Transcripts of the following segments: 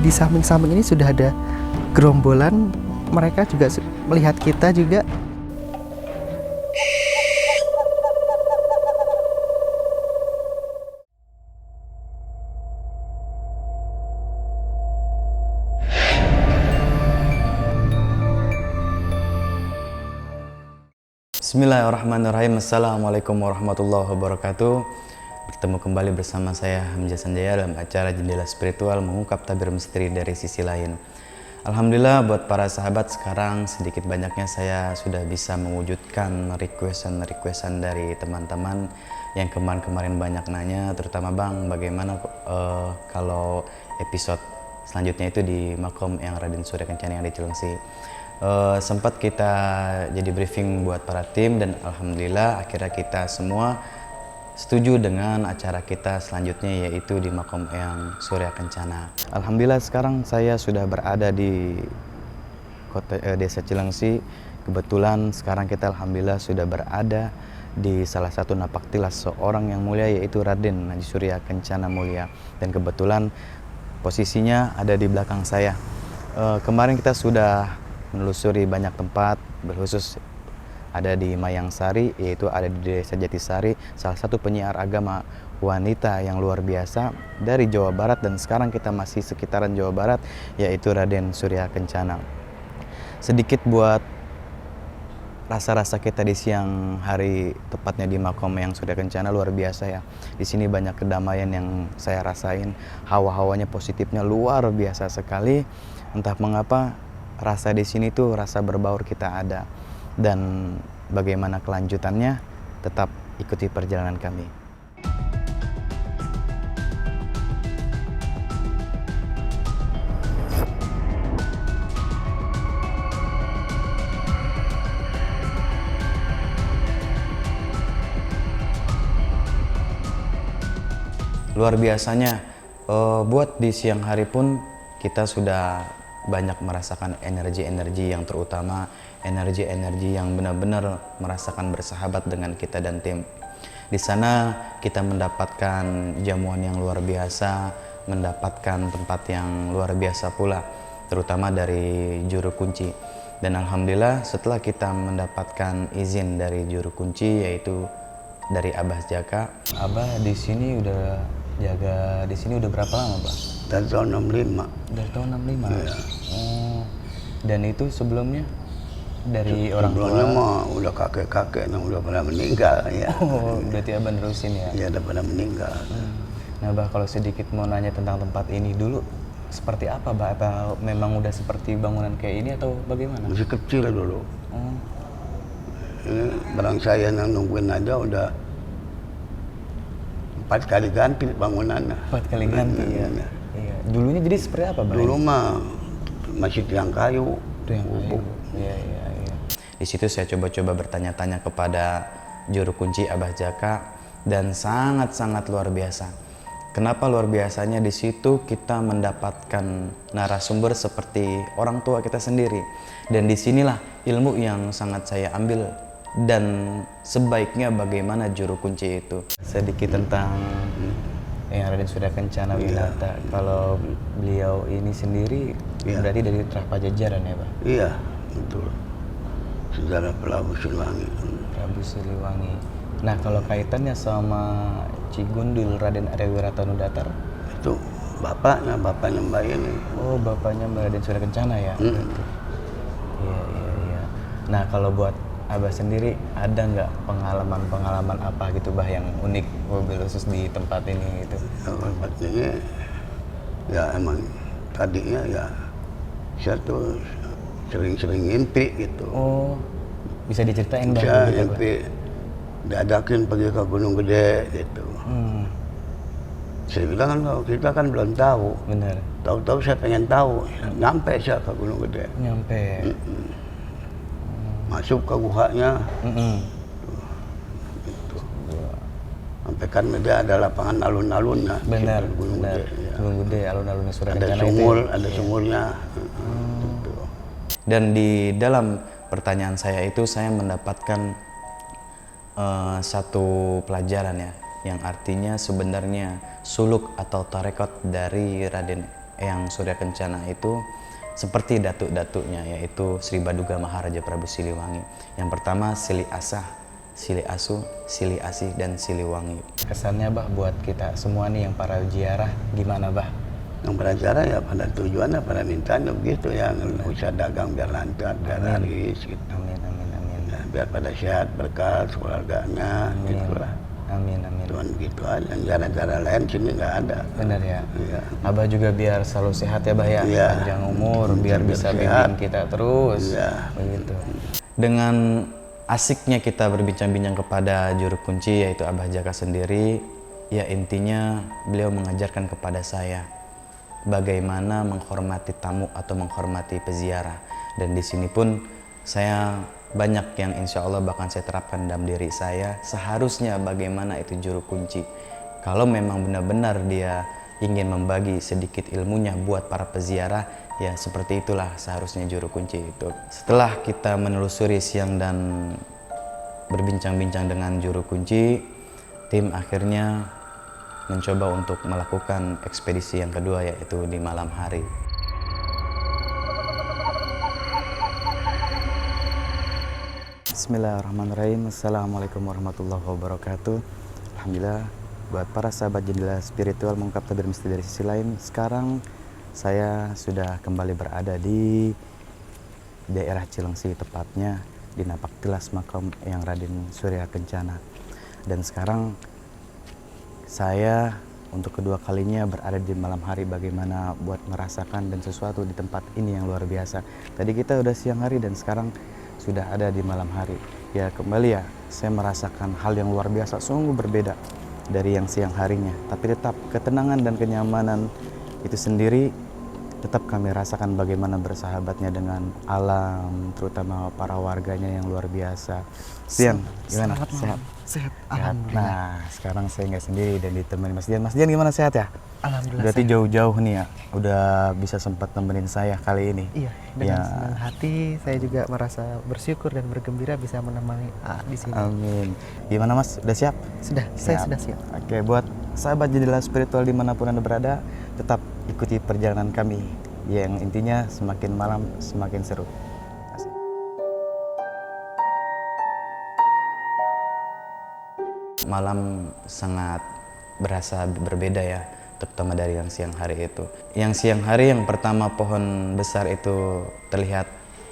di samping-samping ini sudah ada gerombolan, mereka juga melihat kita juga. Bismillahirrahmanirrahim. Assalamualaikum warahmatullahi wabarakatuh. Bertemu kembali bersama saya Hamzah Sanjaya dalam acara Jendela Spiritual, mengungkap tabir misteri dari sisi lain. Alhamdulillah buat para sahabat, sekarang sedikit banyaknya saya sudah bisa mewujudkan requestan dari teman-teman yang kemarin-kemarin banyak nanya, terutama Bang, bagaimana kalau episode selanjutnya itu di makom yang Raden Surya Kencana yang di Cilengsi. Sempat kita jadi briefing buat para tim, dan alhamdulillah akhirnya kita semua setuju dengan acara kita selanjutnya, yaitu di makom yang Surya Kencana. Alhamdulillah sekarang saya sudah berada di desa Cilengsi. Kebetulan sekarang kita alhamdulillah sudah berada di salah satu napak tilas seorang yang mulia, yaitu Raden Haji Surya Kencana Mulia, dan kebetulan posisinya ada di belakang saya. Kemarin kita sudah menelusuri banyak tempat, berkhusus ada di Mayangsari, yaitu ada di Desa Jatisari, salah satu penyiar agama wanita yang luar biasa dari Jawa Barat, dan sekarang kita masih sekitaran Jawa Barat, yaitu Raden Surya Kencana. Sedikit buat rasa-rasa kita di siang hari, tepatnya di makom yang Surya Kencana, luar biasa ya. Di sini banyak kedamaian yang saya rasain, hawa-hawanya positifnya luar biasa sekali. Entah mengapa rasa di sini tuh rasa berbaur kita ada, dan bagaimana kelanjutannya, tetap ikuti perjalanan kami. Luar biasanya, buat di siang hari pun kita sudah banyak merasakan energi-energi yang terutama energi-energi yang benar-benar merasakan bersahabat dengan kita dan tim. Di sana kita mendapatkan jamuan yang luar biasa, mendapatkan tempat yang luar biasa pula, terutama dari juru kunci. Dan alhamdulillah setelah kita mendapatkan izin dari juru kunci, yaitu dari Abah Jaka. Abah di sini udah jaga di sini udah berapa lama, Pak? Dari tahun 65. Dari tahun 65. Iya. Oh. Dan itu sebelumnya dari orang tua? Sebelumnya mah udah kakek-kakek yang udah pernah meninggal ya. Oh, berarti Abah nerusin ya? Iya, udah pernah meninggal. Nah, Bah, kalau sedikit mau nanya tentang tempat ini dulu, seperti apa, Bah? Apa memang udah seperti bangunan kayak ini atau bagaimana? Masih kecil dulu. Oh. Ini barang saya yang nungguin aja udah 4 kali ganti bangunannya. 4 kali ganti ya? Iya. Dulunya jadi seperti apa, Bah? Dulu mah masih tiang kayu. Tiang kayu. Iya. Di situ saya coba-coba bertanya-tanya kepada juru kunci Abah Jaka, dan sangat-sangat luar biasa. Kenapa luar biasanya? Di situ kita mendapatkan narasumber seperti orang tua kita sendiri, dan disinilah ilmu yang sangat saya ambil, dan sebaiknya bagaimana juru kunci itu. Sedikit tentang yang Raden Surya Kencana Winata. Kalau beliau ini sendiri berarti dari Trah Pajajaran ya, Pak? Iya, betul. Sejarah Prabu Siliwangi. Prabu Siliwangi. Nah, kalau kaitannya sama Cigundul Raden Arya Wiratanudatar? Itu bapaknya Mbak ini. Oh, bapaknya Mbak Raden Surya Kencana ya? Iya. Nah, kalau buat Abah sendiri, ada nggak pengalaman apa gitu, Bah, yang unik mobil khusus di tempat ini gitu? Tempat ini ya emang tadinya ya saya tuh sering ngimpi gitu. Oh, bisa diceritain, Bah? Saya gitu, ngimpi diadakin pergi ke Gunung Gede gitu. Saya bilang kan kita kan belum tahu. Bener. Tahu-tahu saya pengen tahu. Nyampe saya ke Gunung Gede. Nyampe. Masuk ke guhanya. Gitu. Sampai kan dia ada lapangan alun-alunnya. Benar. Gunung Gede. Ya. Gunung Gede, alun-alunnya Surya Ada Kencana sumur, itu. ada sumurnya. Gitu. Dan di dalam pertanyaan saya itu saya mendapatkan satu pelajaran ya, yang artinya sebenarnya suluk atau tarekat dari Raden Eyang Surya Kencana itu seperti datuk-datuknya, yaitu Sri Baduga Maharaja Prabu Siliwangi. Yang pertama Sili Asah, Sili Asu, Sili Asih, dan Siliwangi. Kesannya bah buat kita semua nih yang para ziarah gimana bah? Yang beracara ya pada tujuannya, pada mintanya begitu ya, usaha dagang biar lancar, biar laris gitu. Amin, amin, amin. Ya, biar pada sehat, berkah, keluarganya, gitulah. Amin, amin. Cuman gitu aja, cara-cara lain sini nggak ada. Benar ya. Iya. Abah juga biar selalu sehat ya bah ya, Iya. panjang umur, biar bisa sehat. bimbing kita terus. Iya. Begitu. Dengan asiknya kita berbincang-bincang kepada juru kunci yaitu Abah Jaka sendiri, ya intinya beliau mengajarkan kepada saya bagaimana menghormati tamu atau menghormati peziarah. Dan di sini pun saya banyak yang insya Allah bahkan saya terapkan dalam diri saya. Seharusnya bagaimana itu juru kunci. Kalau memang benar-benar dia ingin membagi sedikit ilmunya buat para peziarah, ya seperti itulah seharusnya juru kunci itu. Setelah kita menelusuri siang dan berbincang-bincang dengan juru kunci, tim akhirnya mencoba untuk melakukan ekspedisi yang kedua, yaitu di malam hari. Bismillahirrahmanirrahim. Assalamualaikum warahmatullahi wabarakatuh. Alhamdulillah, buat para sahabat jendela spiritual mengungkap tabir misteri dari sisi lain, sekarang saya sudah kembali berada di daerah Cilengsi, tepatnya di Napak Tilas makam Eyang Raden Surya Kencana. Dan sekarang saya untuk kedua kalinya berada di malam hari, bagaimana buat merasakan dan sesuatu di tempat ini yang luar biasa. Tadi kita udah siang hari dan sekarang sudah ada di malam hari. Ya kembali ya, saya merasakan hal yang luar biasa, sungguh berbeda dari yang siang harinya. Tapi tetap ketenangan dan kenyamanan itu sendiri tetap kami rasakan, bagaimana bersahabatnya dengan alam, terutama para warganya yang luar biasa. Siang, gimana? Sehat? Sehat. Sehat. Nah, sekarang saya nggak sendiri dan ditemani Mas Dian. Mas Dian gimana, sehat ya? Alhamdulillah. Berarti jauh-jauh nih ya, udah bisa sempat nemenin saya kali ini. Iya, dengan Ya. senang hati saya juga merasa bersyukur dan bergembira bisa menemani di sini. Amin. Gimana Mas, udah siap? Sudah, saya sudah siap. Oke, buat sahabat jendela spiritual dimanapun Anda berada, tetap ikuti perjalanan kami yang intinya semakin malam semakin seru. Asik. Malam sangat berasa berbeda ya, terutama dari yang siang hari itu. Yang siang hari yang pertama pohon besar itu terlihat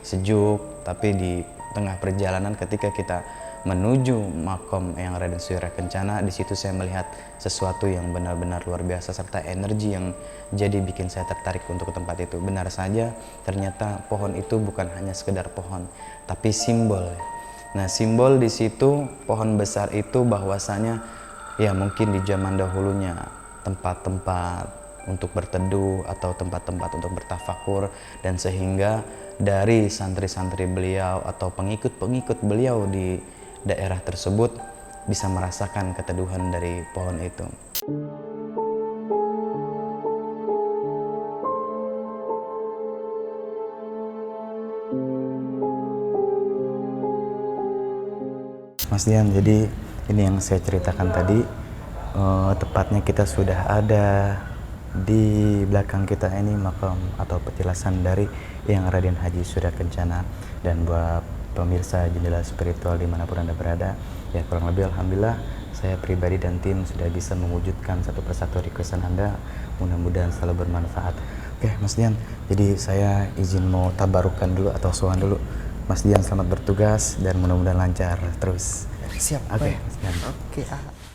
sejuk, tapi di tengah perjalanan ketika kita menuju makom Eyang Raden Surya Kencana, di situ saya melihat sesuatu yang benar-benar luar biasa serta energi yang jadi bikin saya tertarik untuk ke tempat itu. Benar saja, ternyata pohon itu bukan hanya sekedar pohon, tapi simbol. Nah, simbol di situ pohon besar itu bahwasanya ya mungkin di zaman dahulunya tempat-tempat untuk berteduh atau tempat-tempat untuk bertafakur, dan sehingga dari santri-santri beliau atau pengikut-pengikut beliau di daerah tersebut bisa merasakan keteduhan dari pohon itu. Mas Dian, jadi ini yang saya ceritakan tadi, tepatnya kita sudah ada di belakang kita ini makam atau petilasan dari Eyang Raden Haji Surya Kencana. Dan buat pemirsa jendela spiritual dimanapun Anda berada, ya kurang lebih alhamdulillah saya pribadi dan tim sudah bisa mewujudkan satu persatu requestan Anda, mudah-mudahan selalu bermanfaat. Oke Mas Dian, jadi saya izin mau tabarukan dulu atau sowan dulu. Mas Dian selamat bertugas dan mudah-mudahan lancar terus. Siap. Oke, Mas Dian. Oke.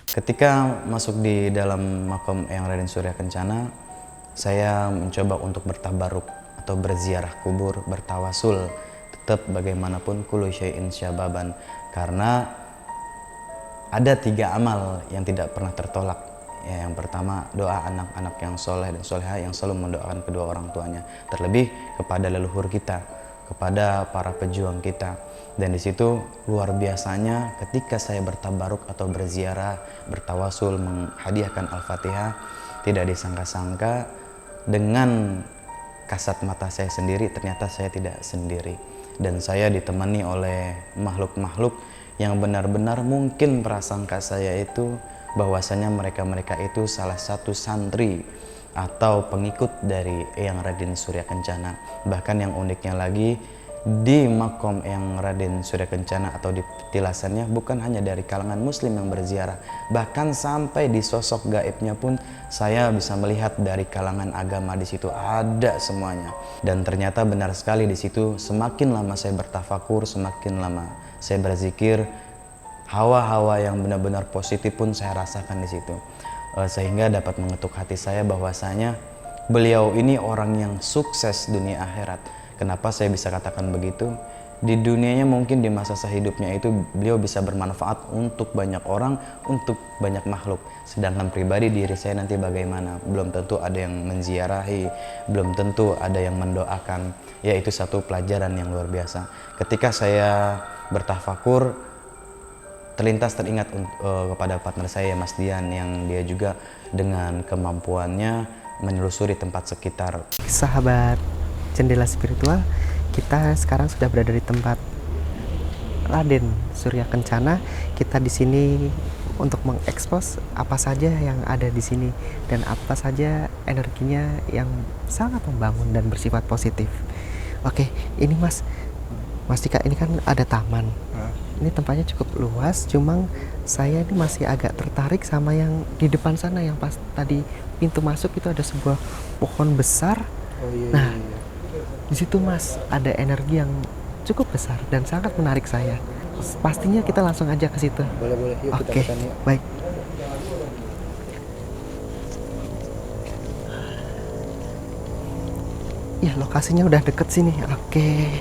Ketika masuk di dalam makam Eyang Raden Surya Kencana, saya mencoba untuk bertabaruk atau berziarah kubur, bertawasul. Tetap bagaimanapun kullu syai'in syababan, karena ada 3 amal yang tidak pernah tertolak. Ya, yang pertama doa anak-anak yang soleh dan soleha yang selalu mendoakan kedua orang tuanya, terlebih kepada leluhur kita, kepada para pejuang kita. Dan di situ luar biasanya ketika saya bertabaruk atau berziarah, bertawasul, menghadiahkan Al-Fatihah, tidak disangka-sangka dengan kasat mata saya sendiri ternyata saya tidak sendiri. Dan saya ditemani oleh makhluk-makhluk yang benar-benar mungkin prasangka saya itu bahwasanya mereka-mereka itu salah satu santri atau pengikut dari Eyang Raden Surya Kencana. Bahkan yang uniknya lagi, di makom Eyang Raden Surya Kencana atau di petilasannya bukan hanya dari kalangan muslim yang berziarah, bahkan sampai di sosok gaibnya pun saya bisa melihat dari kalangan agama di situ ada semuanya. Dan ternyata benar sekali di situ, semakin lama saya bertafakur, semakin lama saya berzikir, hawa-hawa yang benar-benar positif pun saya rasakan di situ. Sehingga dapat mengetuk hati saya bahwasanya beliau ini orang yang sukses dunia akhirat. Kenapa saya bisa katakan begitu? Di dunianya mungkin di masa hidupnya itu beliau bisa bermanfaat untuk banyak orang, untuk banyak makhluk. Sedangkan pribadi diri saya nanti bagaimana? Belum tentu ada yang menziarahi, belum tentu ada yang mendoakan. Ya, itu satu pelajaran yang luar biasa. Ketika saya bertafakur, teringat kepada partner saya Mas Dian, yang dia juga dengan kemampuannya menelusuri tempat sekitar. Sahabat Jendela Spiritual, kita sekarang sudah berada di tempat Raden Surya Kencana. Kita di sini untuk mengekspos apa saja yang ada di sini dan apa saja energinya yang sangat membangun dan bersifat positif. Oke, ini Mas Dika, ini kan ada taman. Ini tempatnya cukup luas, cuma saya ini masih agak tertarik sama yang di depan sana, yang pas tadi pintu masuk itu ada sebuah pohon besar. Nah, di situ Mas ada energi yang cukup besar dan sangat menarik saya. Pastinya kita langsung aja ke situ. Boleh, yuk kita Oke, kesana yuk. baik. Ya, lokasinya udah deket sini. Oke.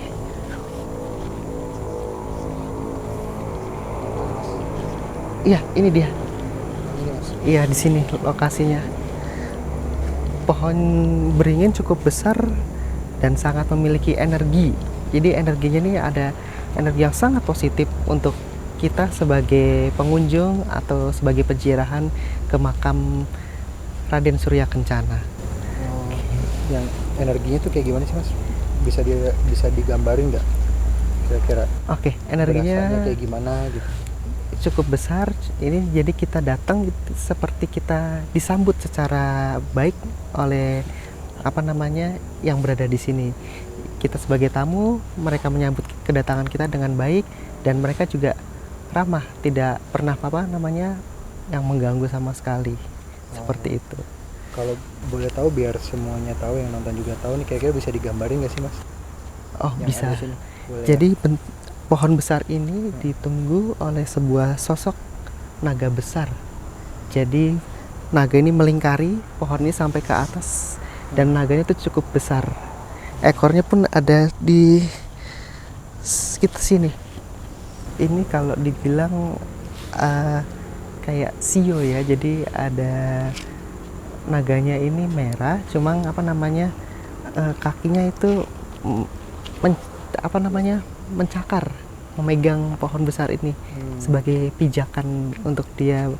Iya, ini dia. Ini Mas. Iya, di sini lokasinya. Pohon beringin cukup besar dan sangat memiliki energi. Jadi energinya ini ada energi yang sangat positif untuk kita sebagai pengunjung atau sebagai peziarahan ke makam Raden Surya Kencana. Yang energinya tuh kayak gimana sih Mas? Bisa digambarin nggak? Kira-kira Oke, energinya berasanya kayak gimana gitu? cukup besar. Ini jadi kita datang seperti kita disambut secara baik oleh yang berada di sini. Kita sebagai tamu, mereka menyambut kedatangan kita dengan baik dan mereka juga ramah, tidak pernah yang mengganggu sama sekali. Seperti itu. Kalau boleh tahu, biar semuanya tahu, yang nonton juga tahu nih, kira-kira bisa digambarin nggak sih Mas? Oh, Yang bisa. ada di sini? Boleh Jadi pohon besar ini ditunggu oleh sebuah sosok naga besar. Jadi naga ini melingkari pohon ini sampai ke atas dan naganya itu cukup besar. Ekornya pun ada di sekitar sini. Ini kalau dibilang kayak sio ya. Jadi ada naganya ini merah, cuma kakinya itu mencakar, memegang pohon besar ini sebagai pijakan untuk dia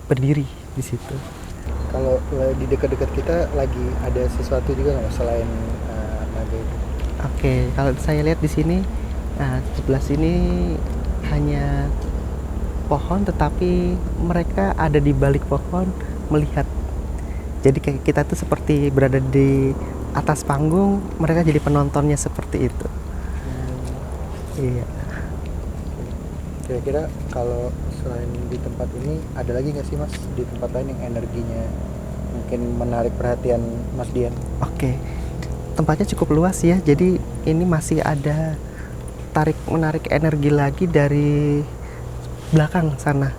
berdiri di situ. Kalau di dekat-dekat kita lagi ada sesuatu juga nggak Mas, selain naga itu? Oke, kalau saya lihat di sini, sebelah sini hanya pohon, tetapi mereka ada di balik pohon melihat. Jadi kayak kita tuh seperti berada di atas panggung, mereka jadi penontonnya seperti itu. Iya. Kira-kira kalau selain di tempat ini ada lagi nggak sih Mas di tempat lain yang energinya mungkin menarik perhatian Mas Dian? Oke, tempatnya cukup luas ya. Jadi ini masih ada menarik energi lagi dari belakang sana.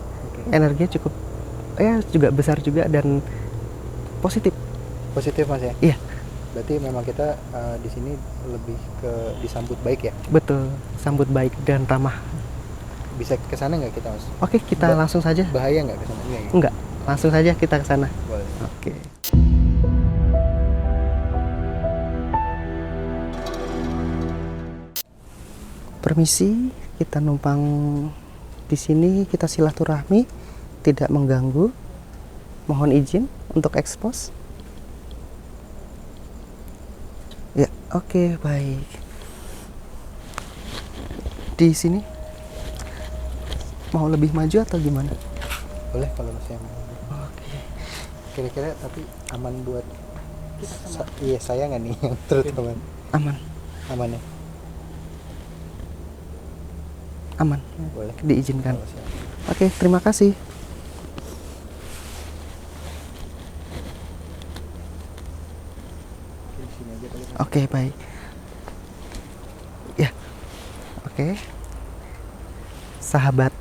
Energinya cukup juga besar juga dan positif. Positif Mas ya? Iya. Berarti memang kita di sini lebih ke disambut baik ya? Betul, sambut baik dan ramah. Bisa ke sana nggak kita Mas? Oke, kita langsung saja. Bahaya nggak ke sana? Enggak, langsung saja kita ke sana. Boleh. Oke. Permisi, kita numpang di sini, kita silaturahmi, tidak mengganggu. Mohon izin untuk ekspos. Ya, oke, baik. Di sini mau lebih maju atau gimana? Boleh kalau Mas yang mau. Oke. Kira-kira tapi aman buat Iya, saya nggak nih yang terutama. Aman, Aman ya? aman. Boleh. Diizinkan. Oh, siap. Oke, terima kasih. Oke, di sini aja kali, Mas. Oke, baik. Ya, oke. Sahabat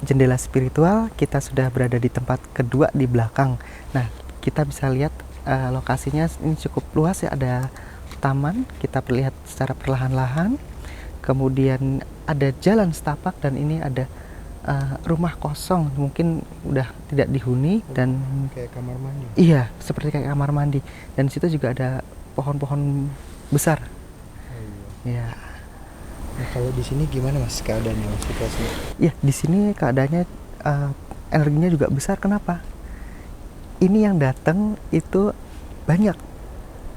jendela spiritual, kita sudah berada di tempat kedua di belakang. Nah, kita bisa lihat lokasinya ini cukup luas ya, ada taman, kita perlihat secara perlahan-lahan. Kemudian ada jalan setapak dan ini ada rumah kosong, mungkin udah tidak dihuni dan Kayak kamar mandi. iya, seperti kayak kamar mandi. Dan di situ juga ada pohon-pohon besar. Oh, iya. Ya. Nah, kalau di sini gimana Mas keadaannya, Mas, situasinya? Ya, di sini keadaannya energinya juga besar. Kenapa? Ini yang datang itu banyak,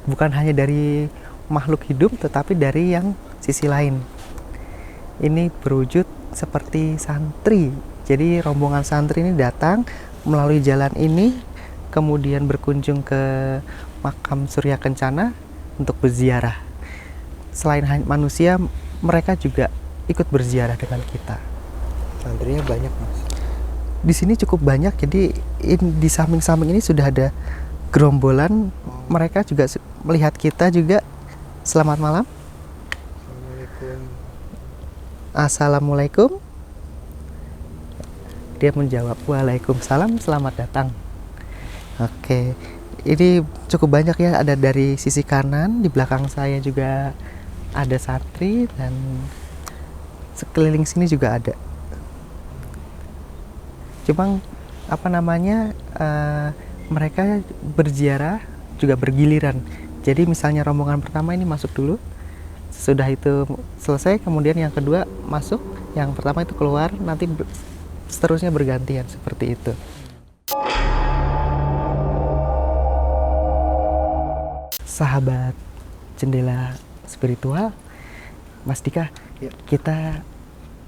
bukan hanya dari makhluk hidup, tetapi dari yang sisi lain. Ini berwujud seperti santri. Jadi rombongan santri ini datang melalui jalan ini, kemudian berkunjung ke makam Surya Kencana untuk berziarah. Selain manusia, mereka juga ikut berziarah dengan kita. Santrinya banyak, Mas. Di sini cukup banyak, jadi di samping-samping ini sudah ada gerombolan. Mereka juga melihat kita juga. Selamat malam. Assalamualaikum. Assalamualaikum. Dia menjawab, Waalaikumsalam, selamat datang. Oke, ini cukup banyak ya, ada dari sisi kanan, di belakang saya juga ada santri, dan sekeliling sini juga ada. Cuma mereka berziarah juga bergiliran. Jadi misalnya rombongan pertama ini masuk dulu, sesudah itu selesai, kemudian yang kedua masuk, yang pertama itu keluar, nanti seterusnya bergantian seperti itu. Sahabat jendela spiritual, Mas Dika, Ya. kita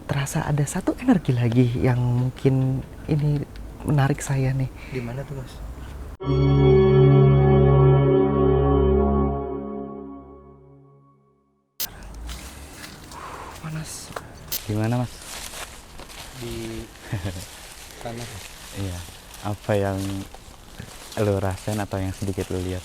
terasa ada satu energi lagi yang mungkin ini menarik saya nih. Di mana tuh, Mas? Panas. Gimana mas? Di sana. Iya. Apa yang lo rasain atau yang sedikit lo lihat?